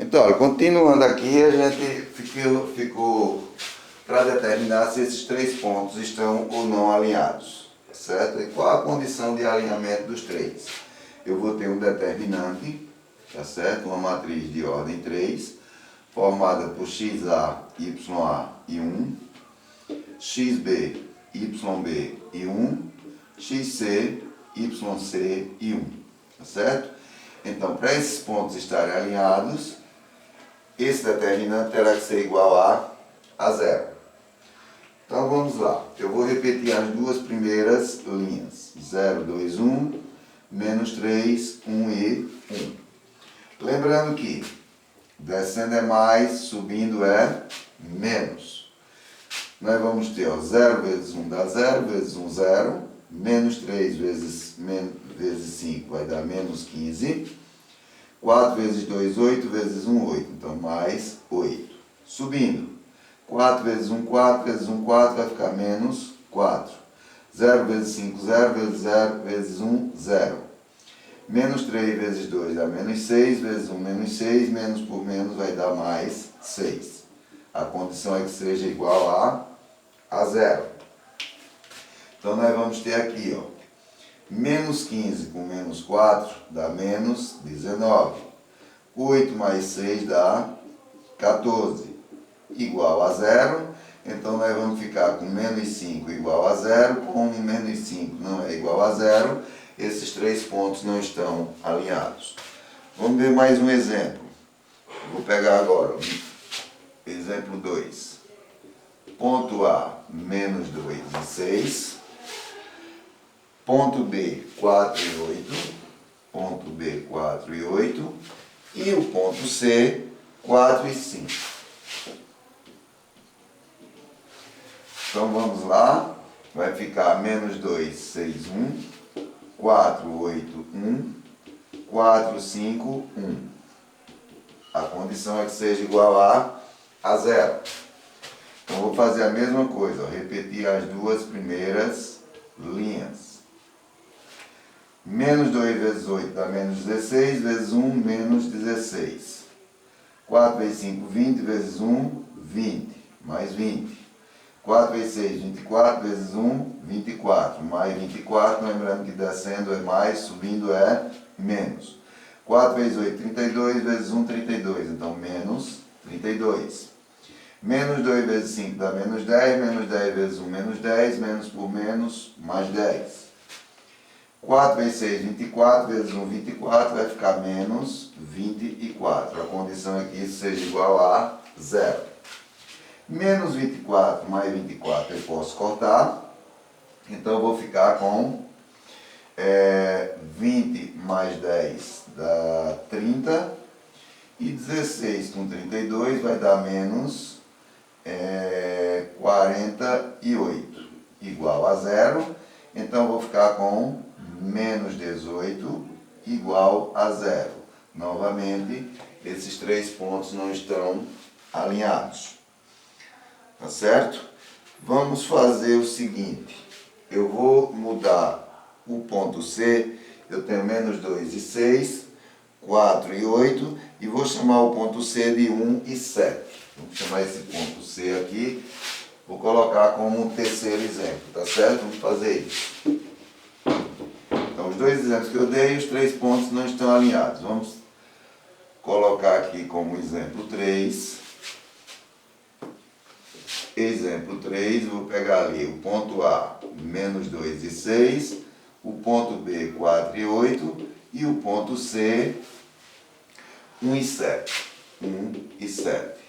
Então, olha, continuando aqui, a gente ficou para determinar se esses três pontos estão ou não alinhados, certo? E qual a condição de alinhamento dos três? Eu vou ter um determinante, tá certo? Uma matriz de ordem 3, formada por XA, YA e 1, XB, YB e 1, XC, YC e 1, tá certo? Então, para esses pontos estarem alinhados, esse determinante terá que ser igual a zero. Então vamos lá, eu vou repetir as duas primeiras linhas, 0, 2, 1, menos 3, 1 e 1. Lembrando que descendo é mais, subindo é menos. Nós vamos ter 0 vezes 1 dá 0, vezes 1, 0, menos 3 vezes 5 vai dar menos 15, 4 vezes 2, 8, vezes 1, 8, então mais 8. Subindo, 4 vezes 1, 4, vezes 1, 4, vai ficar menos 4. 0 vezes 5, 0, vezes 0, vezes 1, 0. Menos 3 vezes 2 dá menos 6, vezes 1, menos 6, menos por menos vai dar mais 6. A condição é que seja igual a 0. Então nós vamos ter aqui, ó, menos 15 com menos 4 dá menos 19. 8 mais 6 dá 14. Igual a 0. Então nós vamos ficar com menos 5 igual a 0. Como menos 5 não é igual a 0, esses três pontos não estão alinhados. Vamos ver mais um exemplo. Vou pegar agora o exemplo 2. Ponto A, menos 2 e 6. Ponto B, 4 e 8. Ponto B, 4 e 8. E o ponto C, 4 e 5. Então vamos lá. Vai ficar menos 2, 6, 1. 4, 8, 1. 4, 5, 1. A condição é que seja igual a 0. Então vou fazer a mesma coisa, ó, repetir as duas primeiras linhas. Menos 2 vezes 8 dá menos 16, vezes 1, menos 16. 4 vezes 5, 20, vezes 1, 20, mais 20. 4 vezes 6, 24, vezes 1, 24, mais 24, lembrando que descendo é mais, subindo é menos. 4 vezes 8, 32, vezes 1, 32, então menos 32. Menos 2 vezes 5 dá menos 10, menos 10 vezes 1, menos 10, menos por menos, mais 10. 4 vezes 6, 24, vezes 1, 24, vai ficar menos 24. A condição é que isso seja igual a 0. Menos 24 mais 24 eu posso cortar, então eu vou ficar com 20 mais 10 dá 30, e 16 com 32 vai dar menos 48, igual a 0, então eu vou ficar com menos 18 igual a 0. Novamente, esses três pontos não estão alinhados. Tá certo? Vamos fazer o seguinte. Eu vou mudar o ponto C. Eu tenho menos 2 e 6, 4 e 8. E vou chamar o ponto C de 1 e 7. Vamos chamar esse ponto C aqui. Vou colocar como um terceiro exemplo. Tá certo? Vamos fazer isso. Então, os dois exemplos que eu dei, os três pontos não estão alinhados. Vamos colocar aqui como exemplo 3. Exemplo 3, vou pegar ali o ponto A, menos 2 e 6, o ponto B, 4 e 8, e o ponto C, 1 e 7. 1 e 7.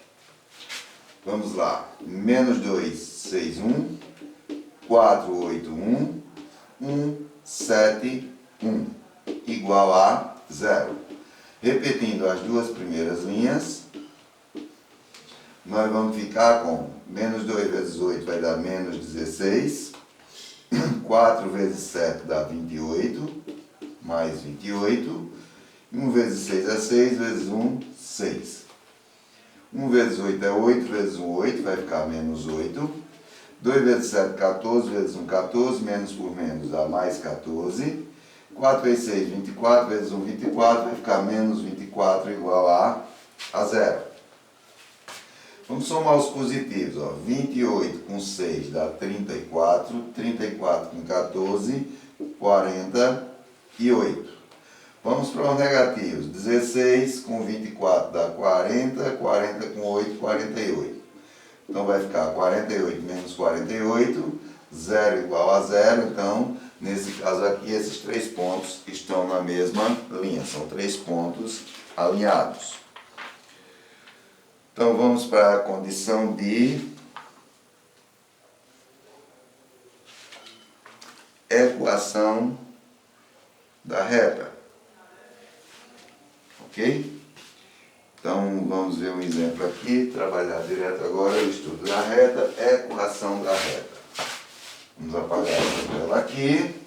Vamos lá. Menos 2, 6, 1, 4, 8, 1, 1, 7, 1, igual a 0. Repetindo as duas primeiras linhas, nós vamos ficar com menos 2 vezes 8 vai dar menos 16. 4 vezes 7 dá 28, mais 28. 1 vezes 6 é 6, vezes 1, 6. 1 vezes 8 é 8, vezes 1, 8, vai ficar menos 8. 2 vezes 7, 14, vezes 1, 14, menos por menos dá mais 14. 4 vezes 6, 24, vezes 1, 24, vai ficar menos 24 igual a a 0. Vamos somar os positivos. Ó. 28 com 6 dá 34. 34 com 14, 48. Vamos para os negativos. 16 com 24 dá 40. 40 com 8, 48. Então vai ficar 48 menos 48. 0 igual a 0. Então, nesse caso aqui, esses 3 pontos estão na mesma linha. São 3 pontos alinhados. Então, vamos para a condição de equação da reta. Ok? Então, vamos ver um exemplo aqui, trabalhar direto agora o estudo da reta, equação da reta. Vamos apagar essa tela aqui.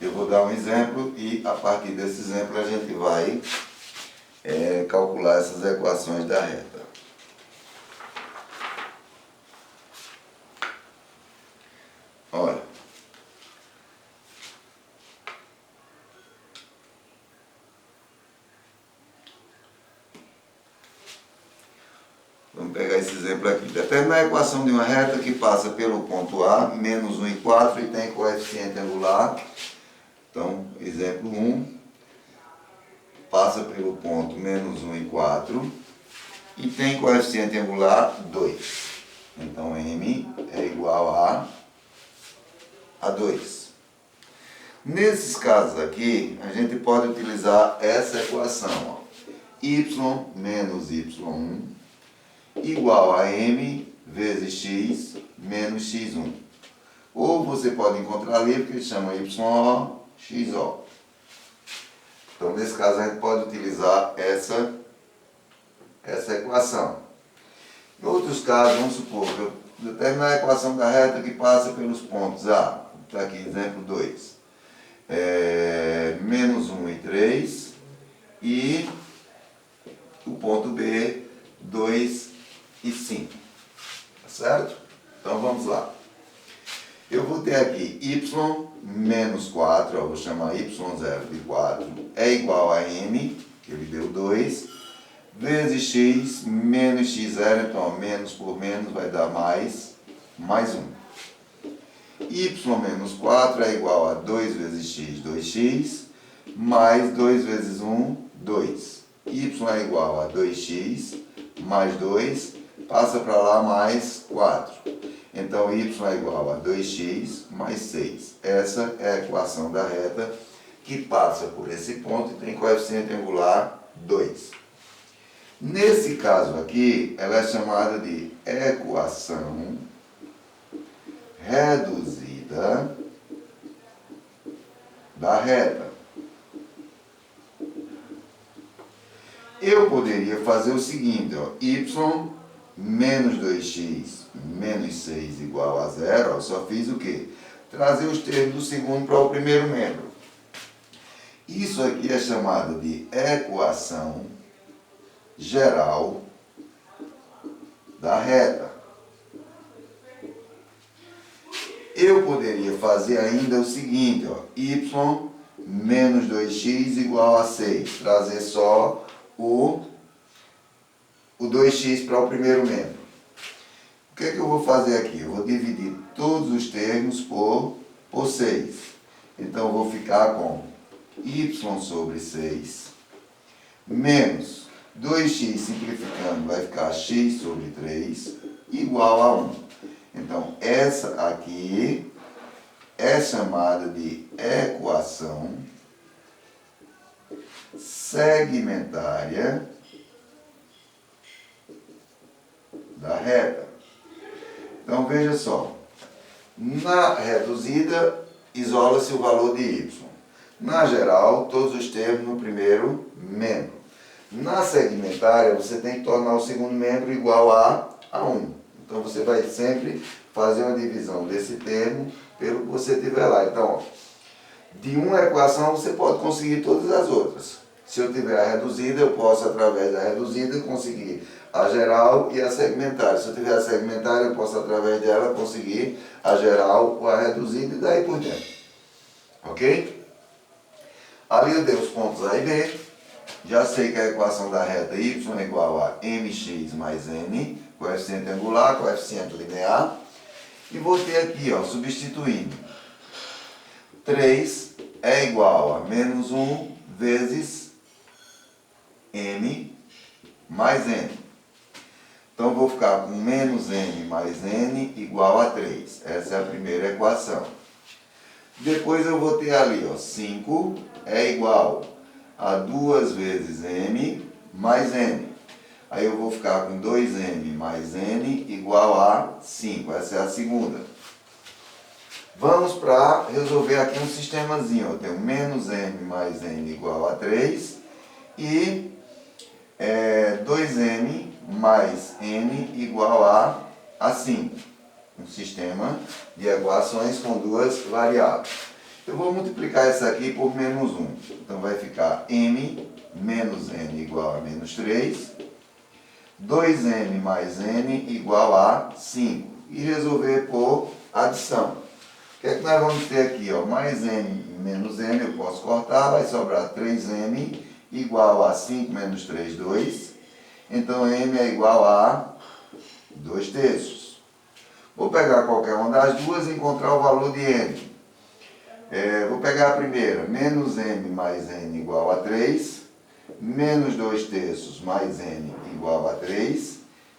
Eu vou dar um exemplo e a partir desse exemplo a gente vai calcular essas equações da reta. Olha. Vamos pegar esse exemplo aqui. Determinar a equação de uma reta que passa pelo ponto A, menos 1 e 4, e tem coeficiente angular. Então, exemplo 1, passa pelo ponto menos 1 e 4 e tem coeficiente angular 2. Então, M é igual a 2. Nesses casos aqui, a gente pode utilizar essa equação. Ó. Y menos Y1 igual a M vezes X menos X1. Ou você pode encontrar ali, porque ele chama YO, XO. Então, nesse caso, a gente pode utilizar essa equação. Em outros casos, vamos supor que eu determinar a equação da reta que passa pelos pontos A. Está aqui, exemplo 2. Menos 1 e 3. E o ponto B, 2 e 5. Tá certo? Então, vamos lá. Eu vou ter aqui y menos 4, eu vou chamar y0 de 4, é igual a m, que ele deu 2, vezes x menos x0, então menos por menos vai dar mais 1. Y menos 4 é igual a 2 vezes x, 2x, mais 2 vezes 1, 2. Y é igual a 2x, mais 2, passa para lá mais 4. Então, y é igual a 2x mais 6. Essa é a equação da reta que passa por esse ponto e tem coeficiente angular 2. Nesse caso aqui, ela é chamada de equação reduzida da reta. Eu poderia fazer o seguinte, ó, y menos 2x menos 6 igual a 0, eu só fiz o quê? Trazer os termos do segundo para o primeiro membro. Isso aqui é chamado de equação geral da reta. Eu poderia fazer ainda o seguinte, ó, y menos 2x igual a 6, trazer só o 2x para o primeiro membro. O que é que eu vou fazer aqui? Eu vou dividir todos os termos por 6. Então, eu vou ficar com y sobre 6 menos 2x simplificando vai ficar x sobre 3 igual a 1. Então, essa aqui é chamada de equação segmentária da reta. Então, veja só. Na reduzida, isola-se o valor de y. Na geral, todos os termos no primeiro membro. Na segmentária, você tem que tornar o segundo membro igual a 1. Então, você vai sempre fazer uma divisão desse termo pelo que você tiver lá. Então, ó, de uma equação, você pode conseguir todas as outras. Se eu tiver a reduzida, eu posso, através da reduzida, conseguir a geral e a segmentária. Se eu tiver a segmentária, eu posso, através dela, conseguir a geral ou a reduzida e daí por diante. Ok? Ali eu dei os pontos A e B. Já sei que a equação da reta y é igual a mx mais n, coeficiente angular, coeficiente linear. E vou ter aqui, ó, substituindo. 3 é igual a menos 1 vezes m mais n. Então vou ficar com menos m mais n igual a 3. Essa é a primeira equação. Depois eu vou ter ali, ó, 5 é igual a 2 vezes m mais n. Aí eu vou ficar com 2m mais n igual a 5. Essa é a segunda. Vamos para resolver aqui um sistemazinho. Eu tenho menos m mais n igual a 3 e 2m mais n igual a 5. Um sistema de equações com duas variáveis. Eu vou multiplicar isso aqui por menos 1. Então vai ficar m menos n igual a menos 3. 2m mais n igual a 5. E resolver por adição. O que é que nós vamos ter aqui? Ó? Mais m menos n, eu posso cortar, vai sobrar 3m igual a 5 menos 3, 2. Então m é igual a 2 terços. Vou pegar qualquer uma das duas e encontrar o valor de n. Vou pegar a primeira, menos m mais n igual a 3, menos 2 terços mais n igual a 3,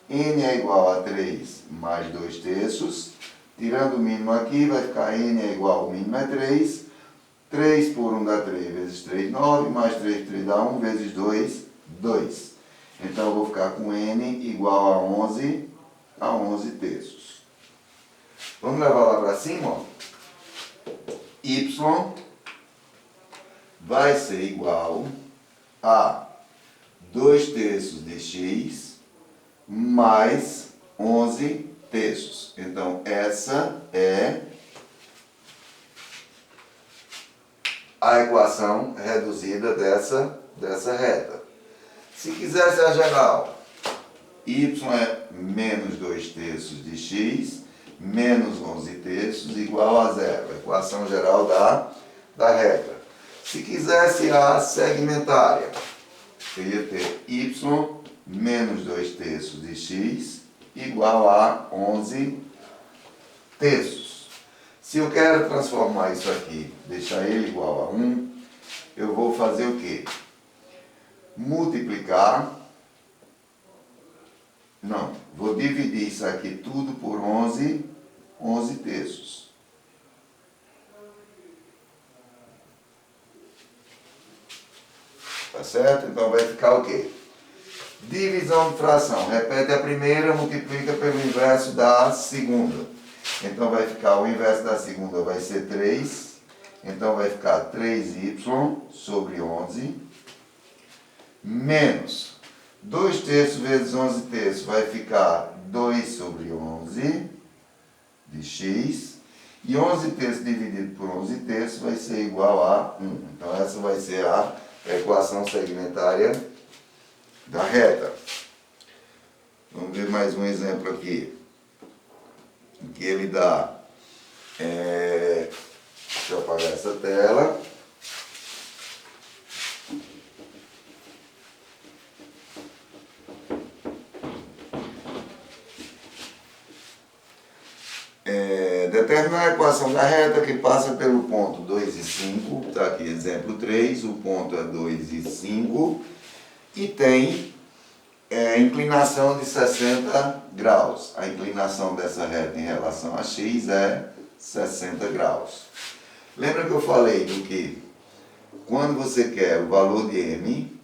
n é igual a 3 mais 2 terços, tirando o mínimo aqui, vai ficar n é igual ao mínimo é 3, 3 por 1 dá 3, vezes 3, 9, mais 3 por 3 dá 1, vezes 2, 2. Então eu vou ficar com n igual a 11 terços. Vamos levar lá para cima, ó. Y vai ser igual a 2 terços de x mais 11 terços. Então, essa é a equação reduzida dessa reta. Se quisesse a geral, y é menos 2 terços de x menos 11 terços igual a zero. Equação geral da reta. Se quisesse a segmentária, eu ia ter y menos 2 terços de x igual a 11 terços. Se eu quero transformar isso aqui, deixar ele igual a 1, eu vou fazer o quê? Vou dividir isso aqui tudo por 11 terços. Tá certo? Então vai ficar o quê? Divisão de fração. Repete a primeira, multiplica pelo inverso da segunda. Então vai ficar, o inverso da segunda vai ser 3. Então vai ficar 3y sobre 11 menos 2 terços vezes 11 terços vai ficar 2 sobre 11 de x. E 11 terços dividido por 11 terços vai ser igual a 1. Então essa vai ser a equação segmentária da reta. Vamos ver mais um exemplo aqui. Em que ele dá... deixa eu apagar essa tela. Determinar a equação da reta que passa pelo ponto 2 e 5, está aqui exemplo 3, o ponto é 2 e 5, e tem inclinação de 60 graus. A inclinação dessa reta em relação a x é 60 graus. Lembra que eu falei do que quando você quer o valor de m,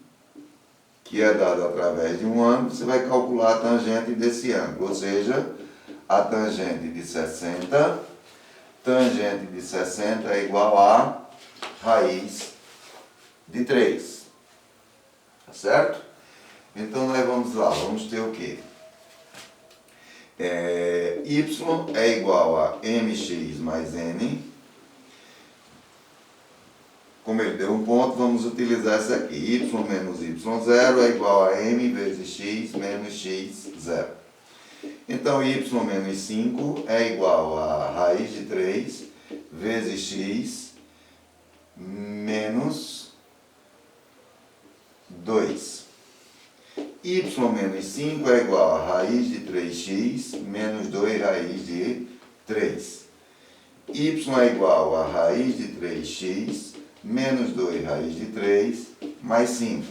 que é dado através de um ângulo, você vai calcular a tangente desse ângulo, ou seja, a tangente de 60 é igual a raiz de 3. Tá certo? Então nós vamos lá, vamos ter o quê? Y é igual a mx mais n. Como ele deu um ponto, vamos utilizar essa aqui. Y menos y0 é igual a m vezes x menos x0. Então, y menos 5 é igual a raiz de 3 vezes x menos y menos 5 é igual a raiz de 3x menos 2 raiz de 3. Y é igual a raiz de 3x menos 2 raiz de 3 mais 5.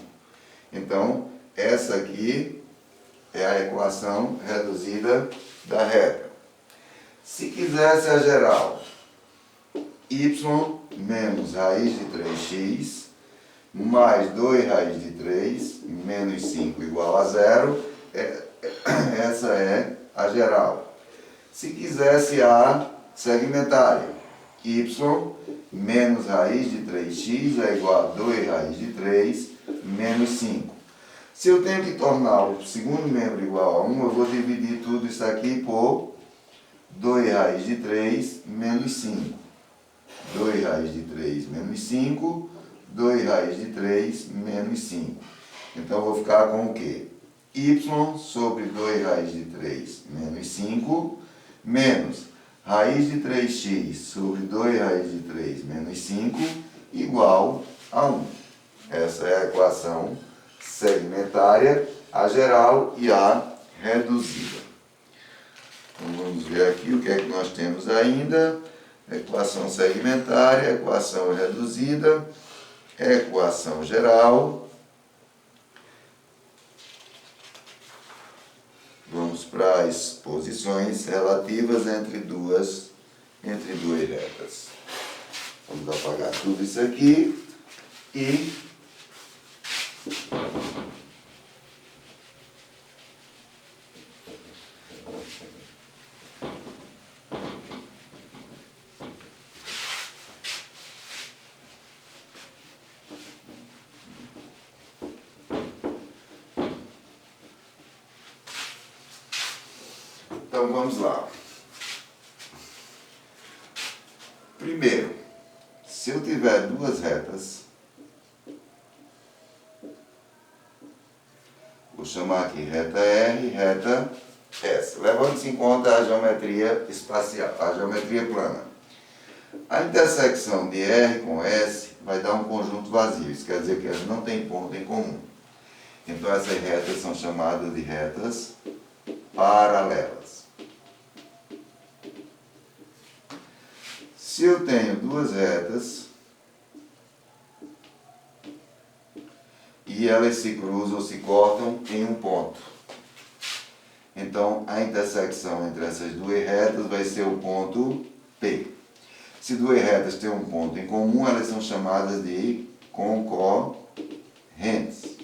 Então, essa aqui é a equação reduzida da reta. Se quisesse a geral, y menos raiz de 3x mais 2 raiz de 3 menos 5 igual a 0, essa é a geral. Se quisesse a segmentária, y menos raiz de 3x é igual a 2 raiz de 3 menos 5. Se eu tenho que tornar o segundo membro igual a 1, eu vou dividir tudo isso aqui por 2 raiz de 3 menos 5. 2 raiz de 3 menos 5, 2 raiz de 3 menos 5. Então, eu vou ficar com o quê? Y sobre 2 raiz de 3 menos 5, menos raiz de 3x sobre 2 raiz de 3 menos 5, igual a 1. Essa é a equação segmentária, a geral e a reduzida. Então, vamos ver aqui o que é que nós temos ainda. Equação segmentária, equação reduzida, equação geral. Vamos para as posições relativas entre duas retas. Vamos apagar tudo isso aqui e então vamos lá. Primeiro, se eu tiver duas retas, vou chamar aqui reta R e reta S, levando-se em conta a geometria espacial, a geometria plana. A intersecção de R com S vai dar um conjunto vazio, isso quer dizer que elas não têm ponto em comum. Então essas retas são chamadas de retas paralelas. Se eu tenho duas retas e elas se cruzam ou se cortam em um ponto, então a intersecção entre essas duas retas vai ser o ponto P. Se duas retas têm um ponto em comum, elas são chamadas de concorrentes.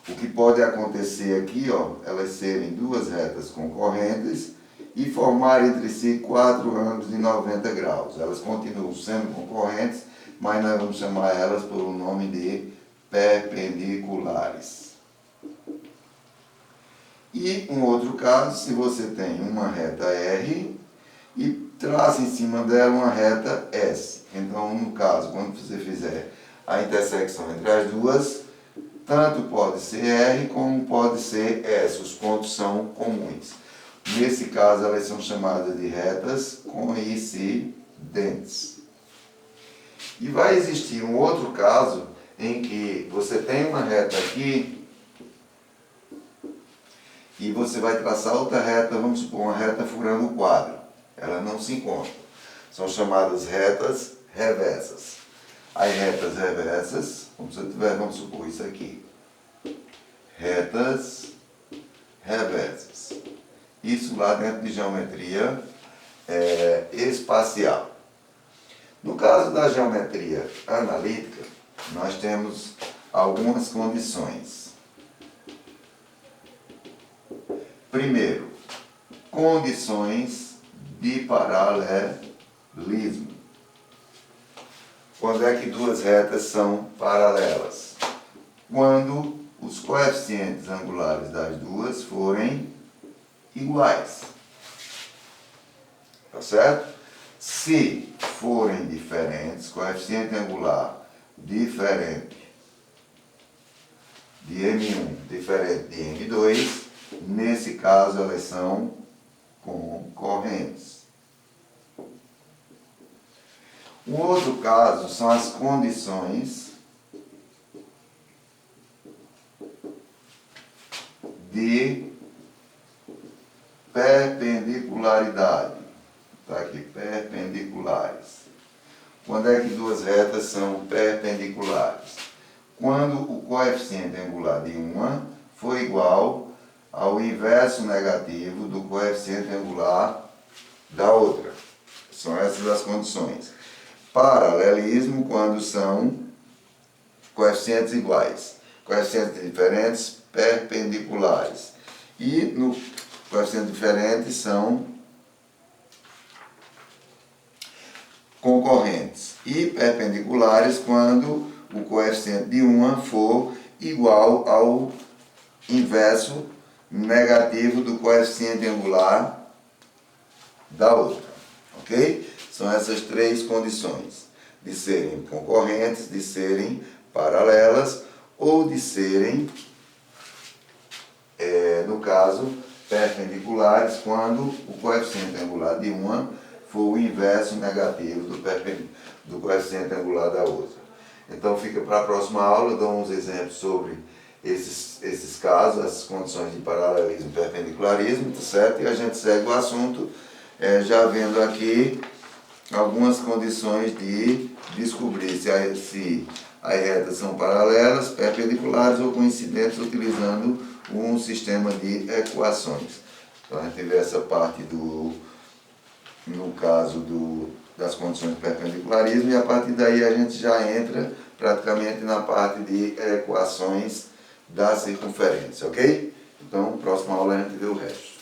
O que pode acontecer aqui, elas serem duas retas concorrentes e formar entre si 4 ângulos de 90 graus. Elas continuam sendo concorrentes, mas nós vamos chamar elas por um nome de perpendiculares. E um outro caso, se você tem uma reta R e traça em cima dela uma reta S. Então, no caso, quando você fizer a intersecção entre as duas, tanto pode ser R como pode ser S. Os pontos são comuns. Nesse caso, elas são chamadas de retas coincidentes. E vai existir um outro caso em que você tem uma reta aqui e você vai traçar outra reta, vamos supor, uma reta furando o quadro. Elas não se encontram. São chamadas retas reversas. As retas reversas, vamos supor isso aqui. Retas reversas. Isso lá dentro de geometria espacial. No caso da geometria analítica, nós temos algumas condições. Primeiro, condições de paralelismo. Quando é que duas retas são paralelas? Quando os coeficientes angulares das duas forem iguais. Tá certo? Se forem diferentes, coeficiente angular diferente de M1 diferente de M2, nesse caso elas são concorrentes. Um outro caso são as condições de perpendicularidade. Está aqui, perpendiculares. Quando é que duas retas são perpendiculares? Quando o coeficiente angular de uma for igual ao inverso negativo do coeficiente angular da outra. São essas as condições. Paralelismo, quando são coeficientes iguais. Coeficientes diferentes, perpendiculares. E no coeficiente diferente são concorrentes. E perpendiculares, quando o coeficiente de uma for igual ao inverso negativo do coeficiente angular da outra. Ok? São essas três condições: de serem concorrentes, de serem paralelas ou de serem, no caso, perpendiculares, quando o coeficiente angular de uma for o inverso negativo do coeficiente angular da outra. Então fica para a próxima aula, eu dou uns exemplos sobre esses casos, essas condições de paralelismo e perpendicularismo, tá certo? E a gente segue o assunto, já vendo aqui algumas condições de descobrir se as retas são paralelas, perpendiculares ou coincidentes, utilizando um sistema de equações. Então a gente vê essa parte no caso das condições de perpendicularismo, e a partir daí a gente já entra praticamente na parte de equações da circunferência, ok? Então, próxima aula a gente vê o resto.